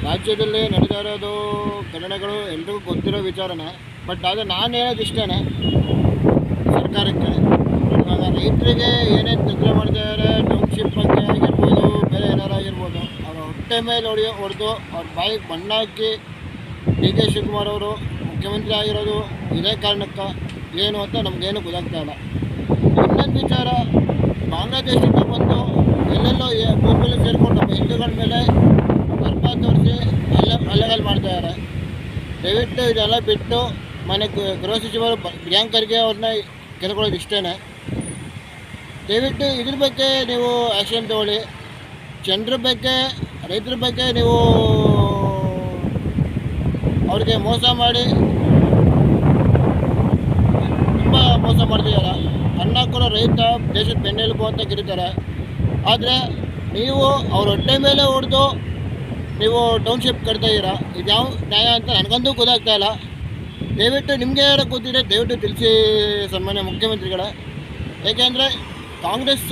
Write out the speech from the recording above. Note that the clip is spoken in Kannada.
ರಾಜ್ಯದಲ್ಲಿ ನಡೀತಾ ಇರೋದು ಘಟನೆಗಳು ಎಲ್ರಿಗೂ ಗೊತ್ತಿರೋ ವಿಚಾರನೇ. ಬಟ್ ಆದರೆ ನಾನು ಹೇಳೋದು ಇಷ್ಟೇ, ಸರ್ಕಾರಕ್ಕೆ ಇವಾಗ ರೈತರಿಗೆ ಏನೇನು ತೊಂದರೆ ಮಾಡ್ತಾಯಿದ್ದಾರೆ, ಟೌನ್ಶಿಪ್ ಬಗ್ಗೆ ಆಗಿರ್ಬೋದು, ಬೇರೆ ಏನಾರು ಆಗಿರ್ಬೋದು, ಅವರ ಹೊಟ್ಟೆ ಮೇಲೆ ಹೊಡೆದು ಅವ್ರ ಬಾಯಿಗೆ ಬಣ್ಣ ಹಾಕಿ ಡಿ ಕೆ ಶಿವಕುಮಾರ್ ಅವರು ಮುಖ್ಯಮಂತ್ರಿ ಆಗಿರೋದು ಇದೇ ಕಾರಣಕ್ಕೆ ಏನು ಅಂತ ನಮಗೇನು ಗೊತ್ತಾಗ್ತಾ ಇಲ್ಲ. ಇನ್ನೊಂದು ವಿಚಾರ, ಬಾಂಗ್ಲಾದೇಶದಿಂದ ಬಂದು ಎಲ್ಲೆಲ್ಲೋ ಭೂಮಿಯಲ್ಲಿ ಸೇರಿಕೊಂಡು ನಮ್ಮ ಹಿಂದೂಗಳ ಮೇಲೆ ಅರ್ಪ ತೋರಿಸಿ ಹಲ್ಲೆಗಳು ಮಾಡ್ತಾಯಿದ್ದಾರೆ. ದಯವಿಟ್ಟು ಇದೆಲ್ಲ ಬಿಟ್ಟು ಮನೆ ಗೃಹ ಸಚಿವರು ಪ್ರಿಯಾಂಕ್ ಖರ್ಗೆ ಅವ್ರನ್ನ ಕೇಳ್ಕೊಳ್ಳೋದು ಇಷ್ಟೇ. ದಯವಿಟ್ಟು ಇದ್ರ ಬಗ್ಗೆ ನೀವು ಆ್ಯಕ್ಷನ್ ತಗೊಳ್ಳಿ. ಜನರ ಬಗ್ಗೆ, ರೈತರ ಬಗ್ಗೆ ನೀವು ಅವ್ರಿಗೆ ಮೋಸ ಮಾಡಿ ತುಂಬ ಮೋಸ ಮಾಡ್ತಿದ್ದಾರೆ. ಅನ್ನ ಕೊಡೋ ರೈತ ದೇಶದ ಬೆನ್ನೆಲುಬು ಅಂತ ಕರೀತಾರೆ. ಆದರೆ ನೀವು ಅವ್ರ ಹೊಟ್ಟೆ ಮೇಲೆ ಹೊಡೆದು ನೀವು ಟೌನ್ಶಿಪ್ ಕಟ್ತಾಯಿದ್ದೀರಾ. ಇದು ಯಾವ ನ್ಯಾಯ ಅಂತ ನನಗಂತೂ ಗೊತ್ತಾಗ್ತಾ ಇಲ್ಲ. ದಯವಿಟ್ಟು ನಿಮಗೆ ಯಾರು ಗೊತ್ತಿದೆ ದಯವಿಟ್ಟು ತಿಳಿಸಿ ಸನ್ಮಾನ್ಯ ಮುಖ್ಯಮಂತ್ರಿಗಳೇ. ಏಕೆಂದರೆ ಕಾಂಗ್ರೆಸ್